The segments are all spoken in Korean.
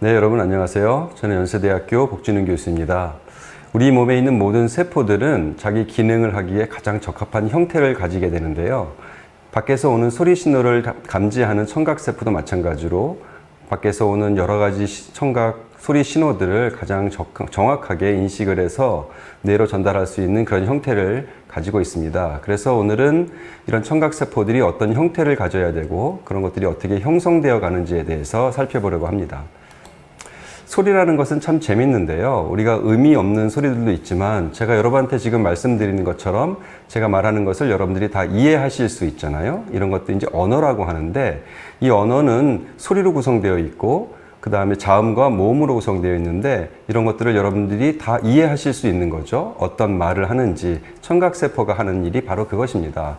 네, 여러분 안녕하세요. 저는 연세대학교 복진훈 교수입니다. 우리 몸에 있는 모든 세포들은 자기 기능을 하기에 가장 적합한 형태를 가지게 되는데요. 밖에서 오는 소리 신호를 감지하는 청각세포도 마찬가지로 밖에서 오는 여러 가지 청각 소리 신호들을 가장 정확하게 인식을 해서 뇌로 전달할 수 있는 그런 형태를 가지고 있습니다. 그래서 오늘은 이런 청각세포들이 어떤 형태를 가져야 되고 그런 것들이 어떻게 형성되어 가는지에 대해서 살펴보려고 합니다. 소리라는 것은 참 재밌는데요. 우리가 의미 없는 소리들도 있지만 제가 여러분한테 지금 말씀드리는 것처럼 제가 말하는 것을 여러분들이 다 이해하실 수 있잖아요. 이런 것도 이제 언어라고 하는데 이 언어는 소리로 구성되어 있고 그 다음에 자음과 모음으로 구성되어 있는데 이런 것들을 여러분들이 다 이해하실 수 있는 거죠. 어떤 말을 하는지 청각세포가 하는 일이 바로 그것입니다.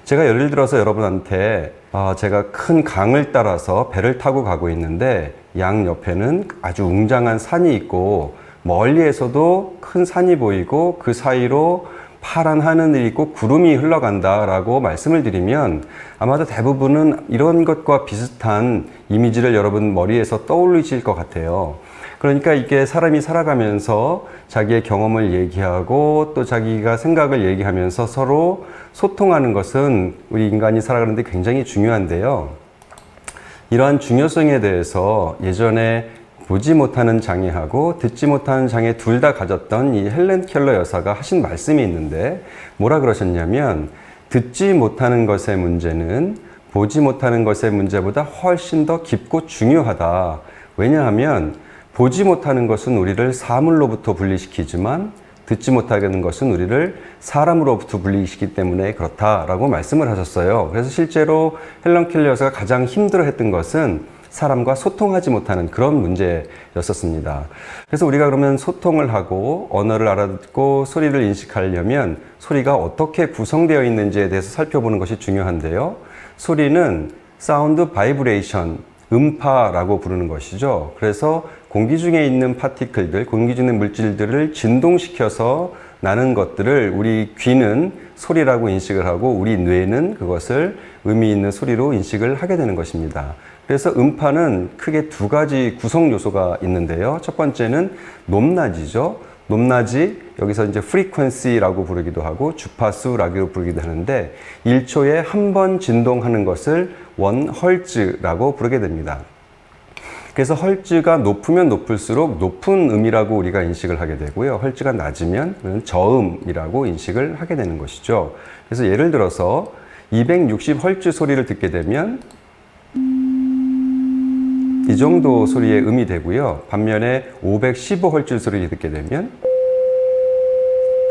제가 예를 들어서 여러분한테 제가 큰 강을 따라서 배를 타고 가고 있는데 양 옆에는 아주 웅장한 산이 있고 멀리에서도 큰 산이 보이고 그 사이로 파란 하늘이 있고 구름이 흘러간다 라고 말씀을 드리면 아마도 대부분은 이런 것과 비슷한 이미지를 여러분 머리에서 떠올리실 것 같아요. 그러니까 이게 사람이 살아가면서 자기의 경험을 얘기하고 또 자기가 생각을 얘기하면서 서로 소통하는 것은 우리 인간이 살아가는데 굉장히 중요한데요. 이러한 중요성에 대해서 예전에 보지 못하는 장애하고 듣지 못하는 장애 둘 다 가졌던 이 헬렌 켈러 여사가 하신 말씀이 있는데 뭐라 그러셨냐면 듣지 못하는 것의 문제는 보지 못하는 것의 문제보다 훨씬 더 깊고 중요하다. 왜냐하면 보지 못하는 것은 우리를 사물로부터 분리시키지만 듣지 못하는 것은 우리를 사람으로부터 분리시키기 때문에 그렇다라고 말씀을 하셨어요. 그래서 실제로 헬렌 켈러 여사가 가장 힘들어했던 것은 사람과 소통하지 못하는 그런 문제였었습니다. 그래서 우리가 그러면 소통을 하고 언어를 알아듣고 소리를 인식하려면 소리가 어떻게 구성되어 있는지에 대해서 살펴보는 것이 중요한데요. 소리는 사운드 바이브레이션, 음파라고 부르는 것이죠. 그래서 공기 중에 있는 파티클들, 공기 중에 있는 물질들을 진동시켜서 나는 것들을 우리 귀는 소리라고 인식을 하고 우리 뇌는 그것을 의미 있는 소리로 인식을 하게 되는 것입니다. 그래서 음파는 크게 두 가지 구성 요소가 있는데요. 첫 번째는 높낮이죠. 높낮이, 여기서 이제 frequency라고 부르기도 하고 주파수라고 부르기도 하는데 1초에 한 번 진동하는 것을 1헐츠라고 부르게 됩니다. 그래서 헐츠가 높으면 높을수록 높은 음이라고 우리가 인식을 하게 되고요. 헐츠가 낮으면 저음이라고 인식을 하게 되는 것이죠. 그래서 예를 들어서 260헐츠 소리를 듣게 되면 이 정도 소리의 음이 되고요. 반면에 515헐츠 소리를 듣게 되면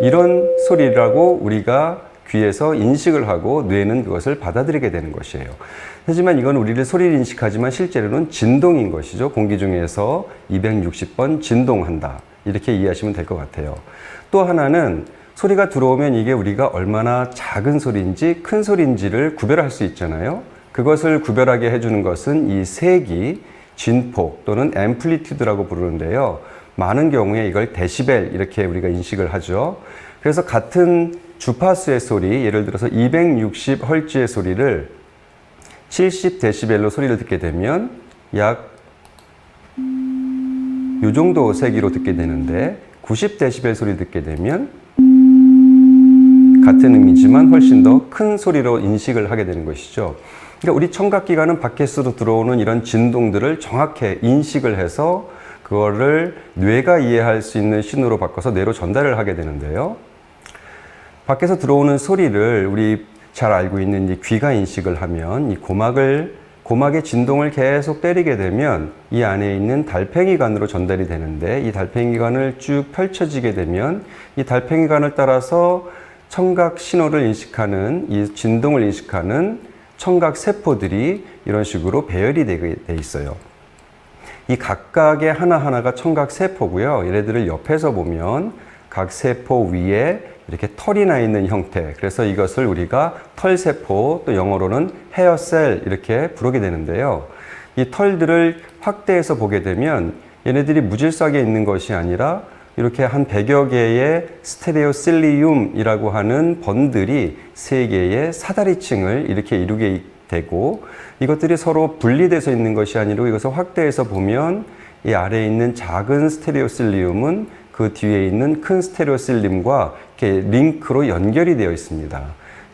이런 소리라고 우리가 귀에서 인식을 하고 뇌는 그것을 받아들이게 되는 것이에요. 하지만 이건 우리를 소리를 인식하지만 실제로는 진동인 것이죠. 공기 중에서 260번 진동한다. 이렇게 이해하시면 될 것 같아요. 또 하나는 소리가 들어오면 이게 우리가 얼마나 작은 소리인지 큰 소리인지를 구별할 수 있잖아요. 그것을 구별하게 해주는 것은 이 세기, 진폭 또는 앰플리튜드라고 부르는데요. 많은 경우에 이걸 데시벨 이렇게 우리가 인식을 하죠. 그래서 같은 주파수의 소리, 예를 들어서 260Hz의 소리를 70dB로 소리를 듣게 되면 약 이 정도 세기로 듣게 되는데 90dB 소리 듣게 되면 같은 의미지만 훨씬 더 큰 소리로 인식을 하게 되는 것이죠. 그러니까 우리 청각기관은 밖에서 들어오는 이런 진동들을 정확히 인식을 해서 그거를 뇌가 이해할 수 있는 신호로 바꿔서 뇌로 전달을 하게 되는데요. 밖에서 들어오는 소리를 우리 잘 알고 있는 이 귀가 인식을 하면 이 고막의 진동을 계속 때리게 되면 이 안에 있는 달팽이관으로 전달이 되는데 이 달팽이관을 쭉 펼쳐지게 되면 이 달팽이관을 따라서 청각 신호를 인식하는 이 진동을 인식하는 청각 세포들이 이런 식으로 배열이 돼 있어요. 이 각각의 하나하나가 청각 세포고요. 얘네들을 옆에서 보면 각 세포 위에 이렇게 털이 나 있는 형태. 그래서 이것을 우리가 털세포, 또 영어로는 헤어셀 이렇게 부르게 되는데요. 이 털들을 확대해서 보게 되면 얘네들이 무질서하게 있는 것이 아니라 이렇게 한 100여 개의 스테레오실리움이라고 하는 번들이 3개의 사다리층을 이렇게 이루게 되고 이것들이 서로 분리돼서 있는 것이 아니라 이것을 확대해서 보면 이 아래에 있는 작은 스테레오실리움은 그 뒤에 있는 큰 스테레오실림과 이렇게 링크로 연결이 되어 있습니다.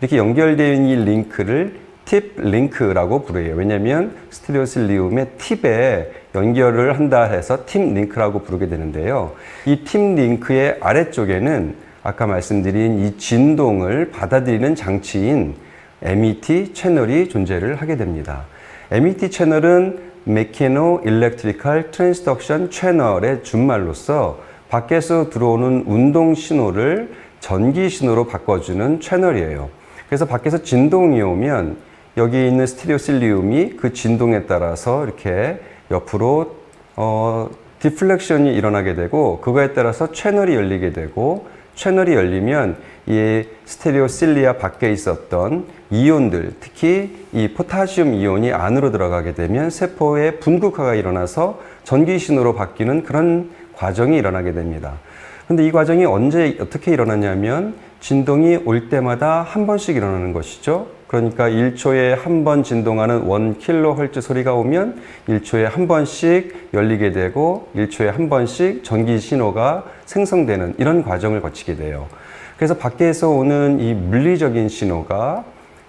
이렇게 연결되어 있는 이 링크를 팁 링크라고 부르요. 왜냐하면 스테레오실리움의 팁에 연결을 한다 해서 팁 링크라고 부르게 되는데요. 이 팁 링크의 아래쪽에는 아까 말씀드린 이 진동을 받아들이는 장치인 MET 채널이 존재를 하게 됩니다. MET 채널은 Mechano Electrical Transduction 채널의 준말로서 밖에서 들어오는 운동 신호를 전기 신호로 바꿔주는 채널이에요. 그래서 밖에서 진동이 오면 여기 있는 스테레오실리움이 그 진동에 따라서 이렇게 옆으로 디플렉션이 일어나게 되고, 그거에 따라서 채널이 열리게 되고, 채널이 열리면 이 스테레오실리아 밖에 있었던 이온들, 특히 이 포타시움 이온이 안으로 들어가게 되면 세포의 분극화가 일어나서 전기 신호로 바뀌는 그런 과정이 일어나게 됩니다. 근데 이 과정이 언제 어떻게 일어나냐면 진동이 올 때마다 한 번씩 일어나는 것이죠. 그러니까 1초에 한 번 진동하는 1kHz 소리가 오면 1초에 한 번씩 열리게 되고 1초에 한 번씩 전기 신호가 생성되는 이런 과정을 거치게 돼요. 그래서 밖에서 오는 이 물리적인 신호가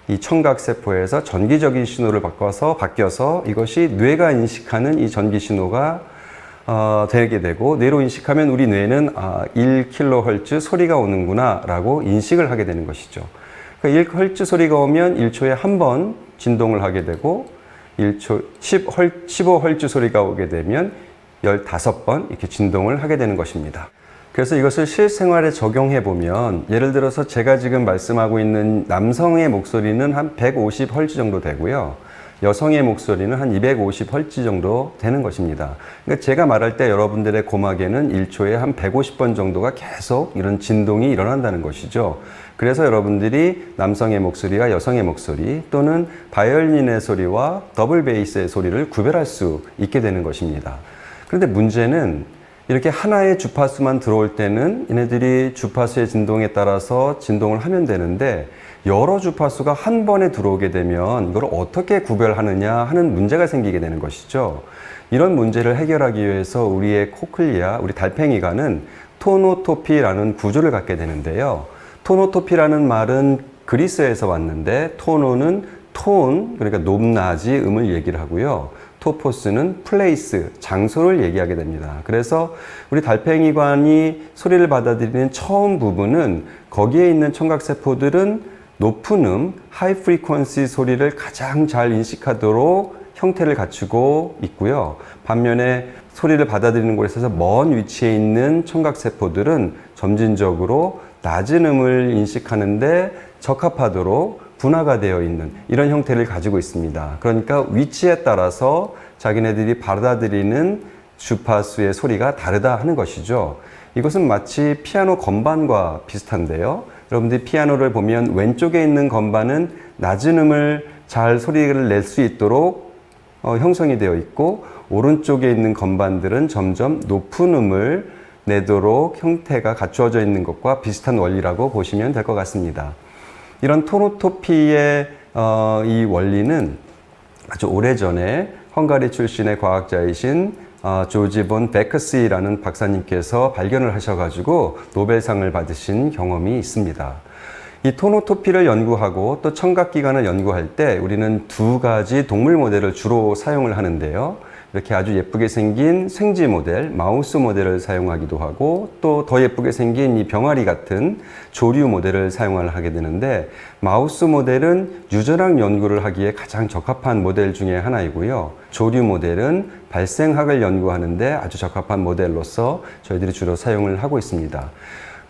이 청각세포에서 전기적인 신호를 바뀌어서 이것이 뇌가 인식하는 이 전기 신호가 되게 되고, 뇌로 인식하면 우리 뇌는 1kHz 소리가 오는구나 라고 인식을 하게 되는 것이죠. 그러니까 1Hz 소리가 오면 1초에 한 번 진동을 하게 되고 15Hz 소리가 오게 되면 15번 이렇게 진동을 하게 되는 것입니다. 그래서 이것을 실생활에 적용해 보면, 예를 들어서 제가 지금 말씀하고 있는 남성의 목소리는 한 150Hz 정도 되고요. 여성의 목소리는 한 250Hz 정도 되는 것입니다. 그러니까 제가 말할 때 여러분들의 고막에는 1초에 한 150번 정도가 계속 이런 진동이 일어난다는 것이죠. 그래서 여러분들이 남성의 목소리와 여성의 목소리, 또는 바이올린의 소리와 더블 베이스의 소리를 구별할 수 있게 되는 것입니다. 그런데 문제는 이렇게 하나의 주파수만 들어올 때는 얘네들이 주파수의 진동에 따라서 진동을 하면 되는데, 여러 주파수가 한 번에 들어오게 되면 이걸 어떻게 구별하느냐 하는 문제가 생기게 되는 것이죠. 이런 문제를 해결하기 위해서 우리의 코클리아, 우리 달팽이관은 토노토피라는 구조를 갖게 되는데요. 토노토피라는 말은 그리스에서 왔는데, 토노는 톤, 그러니까 높낮이 음을 얘기를 하고요. 토포스는 플레이스, 장소를 얘기하게 됩니다. 그래서 우리 달팽이관이 소리를 받아들이는 처음 부분은 거기에 있는 청각세포들은 높은 음, 하이 프리퀀시 소리를 가장 잘 인식하도록 형태를 갖추고 있고요. 반면에 소리를 받아들이는 곳에서 먼 위치에 있는 청각세포들은 점진적으로 낮은 음을 인식하는데 적합하도록 분화가 되어 있는 이런 형태를 가지고 있습니다. 그러니까 위치에 따라서 자기네들이 받아들이는 주파수의 소리가 다르다 하는 것이죠. 이것은 마치 피아노 건반과 비슷한데요. 여러분들이 피아노를 보면 왼쪽에 있는 건반은 낮은 음을 잘 소리를 낼 수 있도록 형성이 되어 있고, 오른쪽에 있는 건반들은 점점 높은 음을 내도록 형태가 갖추어져 있는 것과 비슷한 원리라고 보시면 될 것 같습니다. 이런 토노토피의 이 원리는 아주 오래전에 헝가리 출신의 과학자이신 조지 본 베크시라는 박사님께서 발견을 하셔가지고 노벨상을 받으신 경험이 있습니다. 이 토노토피를 연구하고 또 청각기관을 연구할 때 우리는 두 가지 동물 모델을 주로 사용을 하는데요. 이렇게 아주 예쁘게 생긴 생쥐 모델, 마우스 모델을 사용하기도 하고, 또 더 예쁘게 생긴 이 병아리 같은 조류 모델을 사용하게 되는데, 마우스 모델은 유전학 연구를 하기에 가장 적합한 모델 중에 하나이고요. 조류 모델은 발생학을 연구하는데 아주 적합한 모델로서 저희들이 주로 사용을 하고 있습니다.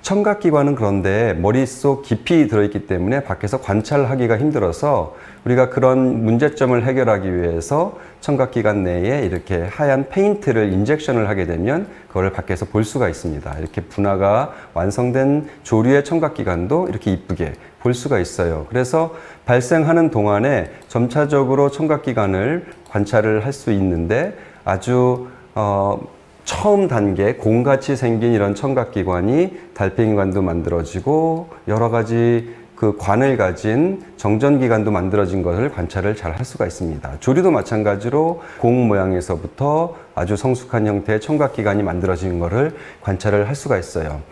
청각기관은 그런데 머릿속 깊이 들어있기 때문에 밖에서 관찰하기가 힘들어서 우리가 그런 문제점을 해결하기 위해서 청각기관 내에 이렇게 하얀 페인트를 인젝션을 하게 되면 그걸 밖에서 볼 수가 있습니다. 이렇게 분화가 완성된 조류의 청각기관도 이렇게 이쁘게 볼 수가 있어요. 그래서 발생하는 동안에 점차적으로 청각기관을 관찰을 할 수 있는데, 아주 처음 단계 공같이 생긴 이런 청각기관이 달팽이관도 만들어지고 여러 가지 그 관을 가진 정전기관도 만들어진 것을 관찰을 잘 할 수가 있습니다. 조류도 마찬가지로 공 모양에서부터 아주 성숙한 형태의 청각기관이 만들어진 것을 관찰을 할 수가 있어요.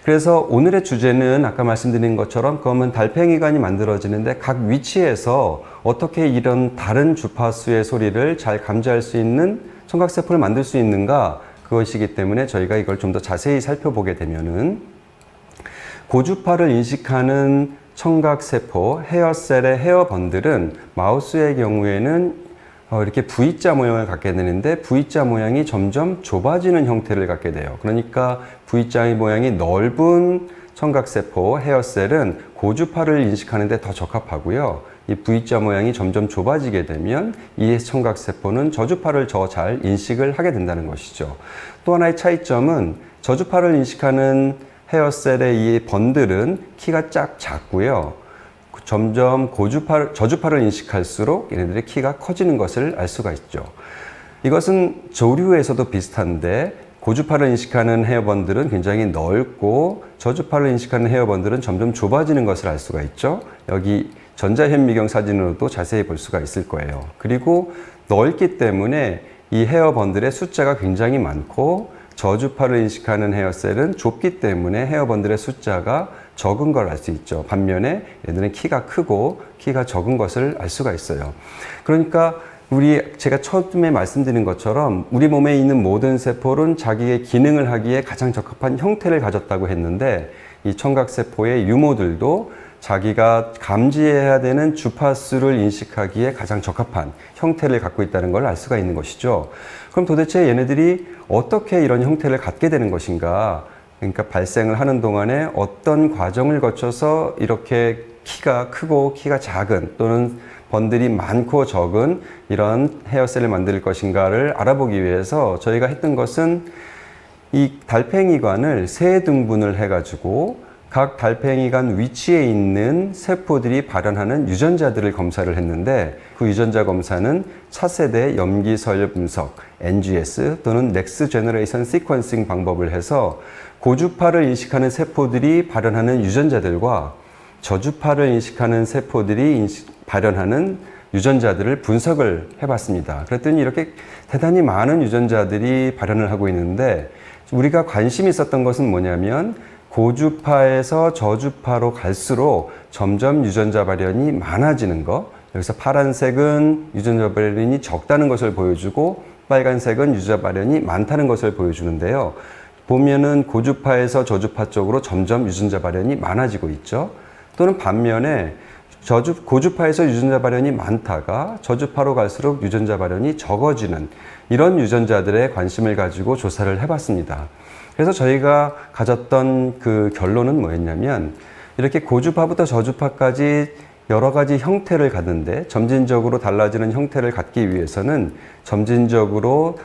그래서 오늘의 주제는 아까 말씀드린 것처럼 검은 달팽이관이 만들어지는데 각 위치에서 어떻게 이런 다른 주파수의 소리를 잘 감지할 수 있는 청각세포를 만들 수 있는가, 그것이기 때문에 저희가 이걸 좀 더 자세히 살펴보게 되면은 고주파를 인식하는 청각세포, 헤어셀의 헤어번들은 마우스의 경우에는 이렇게 V자 모양을 갖게 되는데 V자 모양이 점점 좁아지는 형태를 갖게 돼요. 그러니까 V자 모양이 넓은 청각세포, 헤어셀은 고주파를 인식하는 데 더 적합하고요. 이 V자 모양이 점점 좁아지게 되면 이 청각세포는 저주파를 더 잘 인식을 하게 된다는 것이죠. 또 하나의 차이점은 저주파를 인식하는 헤어셀의 이 번들은 키가 작고요. 점점 저주파를 인식할수록 얘네들의 키가 커지는 것을 알 수가 있죠. 이것은 조류에서도 비슷한데 고주파를 인식하는 헤어번들은 굉장히 넓고 저주파를 인식하는 헤어번들은 점점 좁아지는 것을 알 수가 있죠. 여기 전자현미경 사진으로도 자세히 볼 수가 있을 거예요. 그리고 넓기 때문에 이 헤어번들의 숫자가 굉장히 많고 저주파를 인식하는 헤어셀은 좁기 때문에 헤어번들의 숫자가 적은 걸 알 수 있죠. 반면에 얘들은 키가 크고 키가 적은 것을 알 수가 있어요. 그러니까 제가 처음에 말씀드린 것처럼 우리 몸에 있는 모든 세포는 자기의 기능을 하기에 가장 적합한 형태를 가졌다고 했는데 이 청각세포의 유모들도 자기가 감지해야 되는 주파수를 인식하기에 가장 적합한 형태를 갖고 있다는 걸 알 수가 있는 것이죠. 그럼 도대체 얘네들이 어떻게 이런 형태를 갖게 되는 것인가? 그러니까 발생을 하는 동안에 어떤 과정을 거쳐서 이렇게 키가 크고 키가 작은 또는 번들이 많고 적은 이런 헤어셀을 만들 것인가를 알아보기 위해서 저희가 했던 것은 이 달팽이관을 세 등분을 해가지고 각 달팽이관 위치에 있는 세포들이 발현하는 유전자들을 검사를 했는데 그 유전자 검사는 차세대 염기서열 분석, NGS 또는 Next Generation Sequencing 방법을 해서 고주파를 인식하는 세포들이 발현하는 유전자들과 저주파를 인식하는 세포들이 발현하는 유전자들을 분석을 해봤습니다. 그랬더니 이렇게 대단히 많은 유전자들이 발현을 하고 있는데 우리가 관심이 있었던 것은 뭐냐면 고주파에서 저주파로 갈수록 점점 유전자 발현이 많아지는 것. 여기서 파란색은 유전자 발현이 적다는 것을 보여주고 빨간색은 유전자 발현이 많다는 것을 보여주는데요. 보면은 고주파에서 저주파 쪽으로 점점 유전자 발현이 많아지고 있죠. 또는 반면에 고주파에서 유전자 발현이 많다가 저주파로 갈수록 유전자 발현이 적어지는 이런 유전자들의 관심을 가지고 조사를 해봤습니다. 그래서 저희가 가졌던 그 결론은 뭐였냐면 이렇게 고주파부터 저주파까지 여러 가지 형태를 갖는데 점진적으로 달라지는 형태를 갖기 위해서는 점진적으로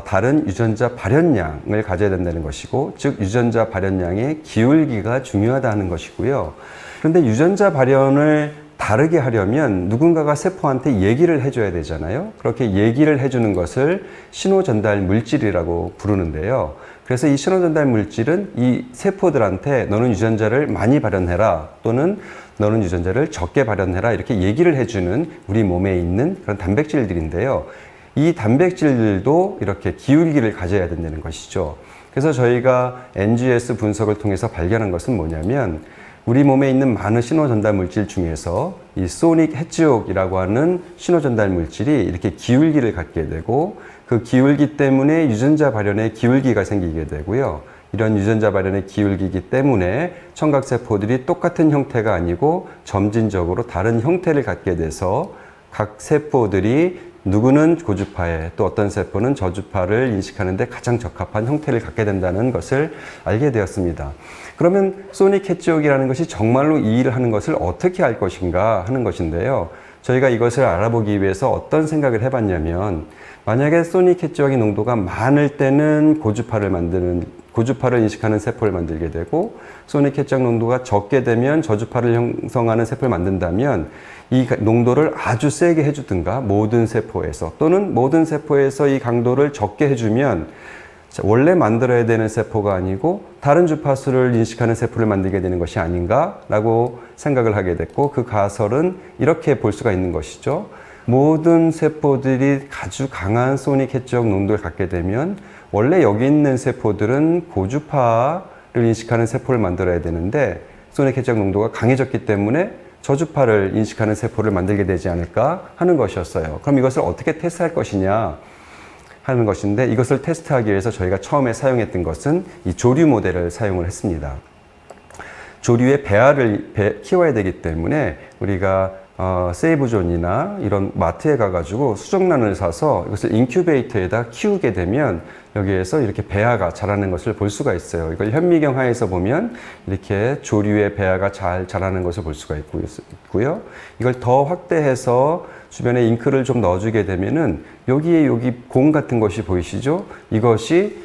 다른 유전자 발현량을 가져야 된다는 것이고, 즉 유전자 발현량의 기울기가 중요하다는 것이고요. 그런데 유전자 발현을 다르게 하려면 누군가가 세포한테 얘기를 해줘야 되잖아요. 그렇게 얘기를 해주는 것을 신호전달 물질이라고 부르는데요. 그래서 이 신호전달 물질은 이 세포들한테 너는 유전자를 많이 발현해라 또는 너는 유전자를 적게 발현해라 이렇게 얘기를 해주는 우리 몸에 있는 그런 단백질들인데요. 이 단백질들도 이렇게 기울기를 가져야 된다는 것이죠. 그래서 저희가 NGS 분석을 통해서 발견한 것은 뭐냐면 우리 몸에 있는 많은 신호전달 물질 중에서 이 소닉 헤지옥이라고 하는 신호전달 물질이 이렇게 기울기를 갖게 되고 그 기울기 때문에 유전자 발현에 기울기가 생기게 되고요. 이런 유전자 발현의 기울기이기 때문에 청각세포들이 똑같은 형태가 아니고 점진적으로 다른 형태를 갖게 돼서 각 세포들이 누구는 고주파에 또 어떤 세포는 저주파를 인식하는 데 가장 적합한 형태를 갖게 된다는 것을 알게 되었습니다. 그러면 소닉 헤지옥이라는 것이 정말로 이 일을 하는 것을 어떻게 알 것인가 하는 것인데요. 저희가 이것을 알아보기 위해서 어떤 생각을 해봤냐면 만약에 소닉 헤지옥의 농도가 많을 때는 고주파를 인식하는 세포를 만들게 되고 소닉 헤지옥 농도가 적게 되면 저주파를 형성하는 세포를 만든다면 이 농도를 아주 세게 해주든가 모든 세포에서 또는 모든 세포에서 이 강도를 적게 해주면 원래 만들어야 되는 세포가 아니고 다른 주파수를 인식하는 세포를 만들게 되는 것이 아닌가라고 생각을 하게 됐고, 그 가설은 이렇게 볼 수가 있는 것이죠. 모든 세포들이 아주 강한 소닉 해지역 농도를 갖게 되면 원래 여기 있는 세포들은 고주파를 인식하는 세포를 만들어야 되는데 소닉 해지역 농도가 강해졌기 때문에 저주파를 인식하는 세포를 만들게 되지 않을까 하는 것이었어요. 그럼 이것을 어떻게 테스트할 것이냐 하는 것인데, 이것을 테스트하기 위해서 저희가 처음에 사용했던 것은 이 조류 모델을 사용을 했습니다. 조류의 배알을 키워야 되기 때문에 우리가 세이브존이나 이런 마트에 가가지고 수정란을 사서 이것을 인큐베이터에다 키우게 되면 여기에서 이렇게 배아가 자라는 것을 볼 수가 있어요. 이걸 현미경하에서 보면 이렇게 조류의 배아가 잘 자라는 것을 볼 수가 있고요. 이걸 더 확대해서 주변에 잉크를 좀 넣어주게 되면은 여기 공 같은 것이 보이시죠? 이것이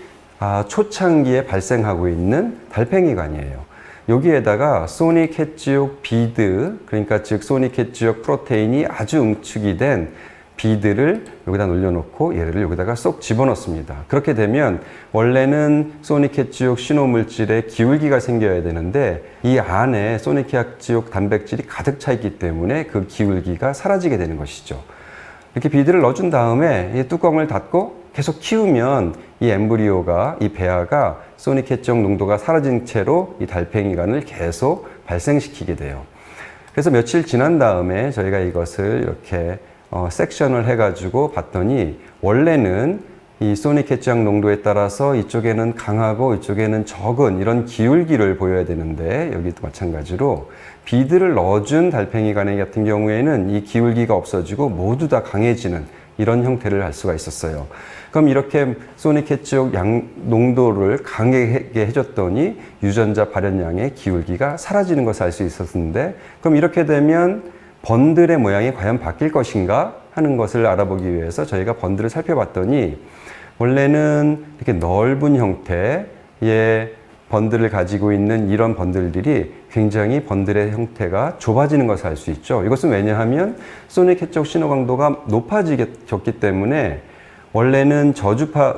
초창기에 발생하고 있는 달팽이관이에요. 여기에다가 소닉 해지역 비드, 그러니까 즉 소닉 해지역 프로테인이 아주 응축이 된 비드를 여기다 올려놓고 얘를 여기다가 쏙 집어넣습니다. 그렇게 되면 원래는 소닉 해지역 신호물질에 기울기가 생겨야 되는데 이 안에 소닉 해지역 단백질이 가득 차 있기 때문에 그 기울기가 사라지게 되는 것이죠. 이렇게 비드를 넣어준 다음에 이 뚜껑을 닫고 계속 키우면 이 엠브리오가, 이 배아가 소닉 해지역 농도가 사라진 채로 이 달팽이관을 계속 발생시키게 돼요. 그래서 며칠 지난 다음에 저희가 이것을 이렇게 섹션을 해가지고 봤더니 원래는 이 소닉 해지역 농도에 따라서 이쪽에는 강하고 이쪽에는 적은 이런 기울기를 보여야 되는데, 여기도 마찬가지로 비드를 넣어준 달팽이관 같은 경우에는 이 기울기가 없어지고 모두 다 강해지는 이런 형태를 할 수가 있었어요. 그럼 이렇게 소닉 해지역 농도를 강하게 해줬더니 유전자 발현량의 기울기가 사라지는 것을 알 수 있었는데, 그럼 이렇게 되면 번들의 모양이 과연 바뀔 것인가 하는 것을 알아보기 위해서 저희가 번들을 살펴봤더니 원래는 이렇게 넓은 형태의 번들을 가지고 있는 이런 번들들이 굉장히 번들의 형태가 좁아지는 것을 알 수 있죠. 이것은 왜냐하면 소닉 해지역 신호 강도가 높아지기 때문에 원래는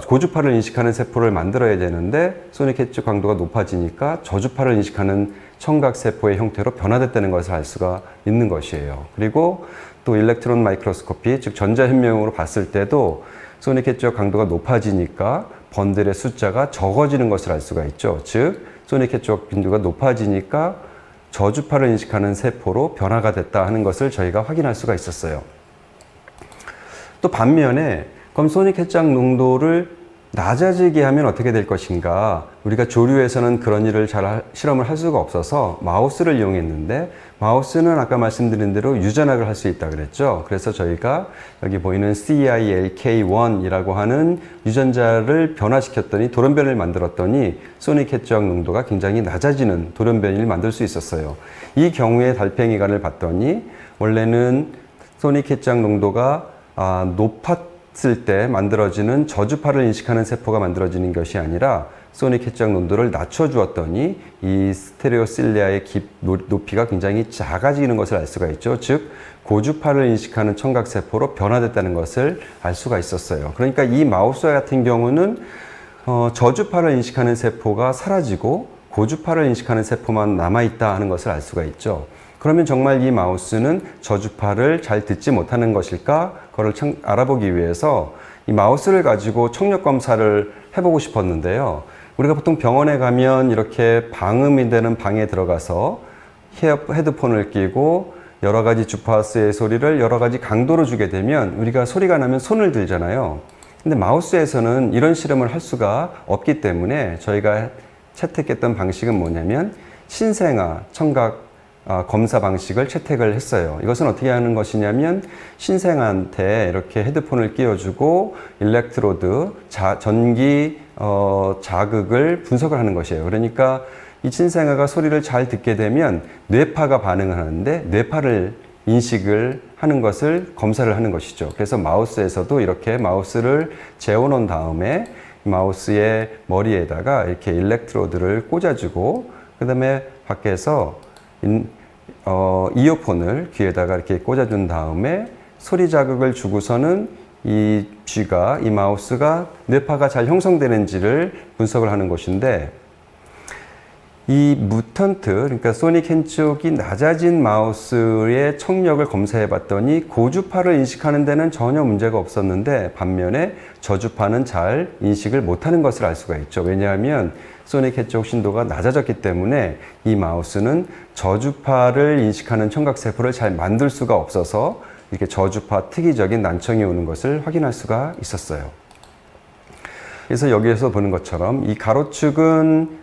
고주파를 인식하는 세포를 만들어야 되는데 소닉 해지역 강도가 높아지니까 저주파를 인식하는 청각세포의 형태로 변화됐다는 것을 알 수가 있는 것이에요. 그리고 또 일렉트론 마이크로스코피, 즉 전자현미경으로 봤을 때도 소닉 해지역 강도가 높아지니까 번들의 숫자가 적어지는 것을 알 수가 있죠. 즉 소닉 해지역 빈도가 높아지니까 저주파를 인식하는 세포로 변화가 됐다 하는 것을 저희가 확인할 수가 있었어요. 또 반면에 그럼 소닉 해지역 농도를 낮아지게 하면 어떻게 될 것인가? 우리가 조류에서는 그런 일을 잘 실험을 할 수가 없어서 마우스를 이용했는데, 마우스는 아까 말씀드린 대로 유전학을 할 수 있다 그랬죠. 그래서 저희가 여기 보이는 CILK1이라고 하는 유전자를 변화시켰더니 돌연변이를 만들었더니 소닉 해지역 농도가 굉장히 낮아지는 돌연변이를 만들 수 있었어요. 이 경우에 달팽이관을 봤더니 원래는 소닉 해지역 농도가 높았을 때 만들어지는 저주파를 인식하는 세포가 만들어지는 것이 아니라 소닉 해지역 농도를 낮춰주었더니 이 스테레오실리아의 높이가 굉장히 작아지는 것을 알 수가 있죠. 즉 고주파를 인식하는 청각세포로 변화됐다는 것을 알 수가 있었어요. 그러니까 이 마우스 같은 경우는 저주파를 인식하는 세포가 사라지고 고주파를 인식하는 세포만 남아있다 하는 것을 알 수가 있죠. 그러면 정말 이 마우스는 저주파를 잘 듣지 못하는 것일까? 그걸 알아보기 위해서 이 마우스를 가지고 청력 검사를 해보고 싶었는데요. 우리가 보통 병원에 가면 이렇게 방음이 되는 방에 들어가서 헤드폰을 끼고 여러 가지 주파수의 소리를 여러 가지 강도로 주게 되면 우리가 소리가 나면 손을 들잖아요. 근데 마우스에서는 이런 실험을 할 수가 없기 때문에 저희가 채택했던 방식은 뭐냐면 신생아 청각 검사 방식을 채택을 했어요. 이것은 어떻게 하는 것이냐면 신생아한테 이렇게 헤드폰을 끼워주고 일렉트로드, 전기 자극을 분석을 하는 것이에요. 그러니까 이 신생아가 소리를 잘 듣게 되면 뇌파가 반응을 하는데 뇌파를 인식을 하는 것을 검사를 하는 것이죠. 그래서 마우스에서도 이렇게 마우스를 재워놓은 다음에 마우스의 머리에다가 이렇게 일렉트로드를 꽂아주고 그 다음에 밖에서 이어폰을 귀에다가 이렇게 꽂아준 다음에 소리 자극을 주고서는 이 쥐가, 이 마우스가 뇌파가 잘 형성되는지를 분석을 하는 것인데, 이 무턴트, 그러니까 소닉 헨쪽이 낮아진 마우스의 청력을 검사해 봤더니 고주파를 인식하는 데는 전혀 문제가 없었는데, 반면에 저주파는 잘 인식을 못하는 것을 알 수가 있죠. 왜냐하면 소닉 헨쪽 신도가 낮아졌기 때문에 이 마우스는 저주파를 인식하는 청각세포를 잘 만들 수가 없어서 이렇게 저주파 특이적인 난청이 오는 것을 확인할 수가 있었어요. 그래서 여기에서 보는 것처럼 이 가로축은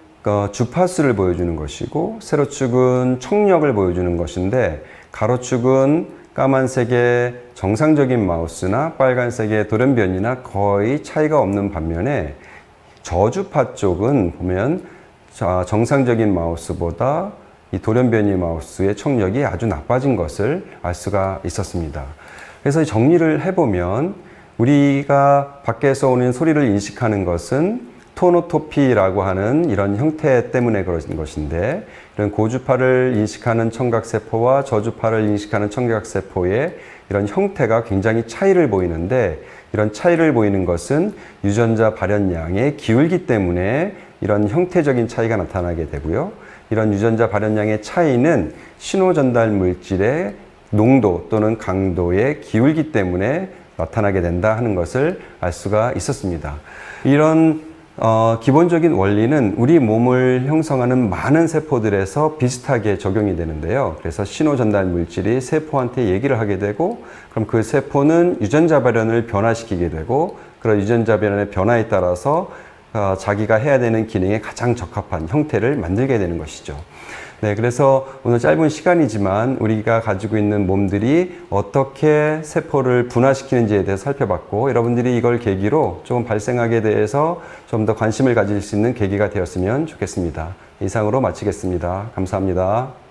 주파수를 보여주는 것이고, 세로축은 청력을 보여주는 것인데, 가로축은 까만색의 정상적인 마우스나 빨간색의 돌연변이나 거의 차이가 없는 반면에, 저주파 쪽은 보면 정상적인 마우스보다 이 돌연변이 마우스의 청력이 아주 나빠진 것을 알 수가 있었습니다. 그래서 정리를 해보면, 우리가 밖에서 오는 소리를 인식하는 것은 토노토피라고 하는 이런 형태 때문에 그런 것인데, 이런 고주파를 인식하는 청각세포와 저주파를 인식하는 청각세포의 이런 형태가 굉장히 차이를 보이는데, 이런 차이를 보이는 것은 유전자 발현량의 기울기 때문에 이런 형태적인 차이가 나타나게 되고요. 이런 유전자 발현량의 차이는 신호 전달 물질의 농도 또는 강도의 기울기 때문에 나타나게 된다 하는 것을 알 수가 있었습니다. 이런 기본적인 원리는 우리 몸을 형성하는 많은 세포들에서 비슷하게 적용이 되는데요. 그래서 신호 전달 물질이 세포한테 얘기를 하게 되고, 그럼 그 세포는 유전자 발현을 변화시키게 되고, 그런 유전자 발현의 변화에 따라서 자기가 해야 되는 기능에 가장 적합한 형태를 만들게 되는 것이죠. 네, 그래서 오늘 짧은 시간이지만 우리가 가지고 있는 몸들이 어떻게 세포를 분화시키는지에 대해서 살펴봤고, 여러분들이 이걸 계기로 조금 발생학에 대해서 좀 더 관심을 가질 수 있는 계기가 되었으면 좋겠습니다. 이상으로 마치겠습니다. 감사합니다.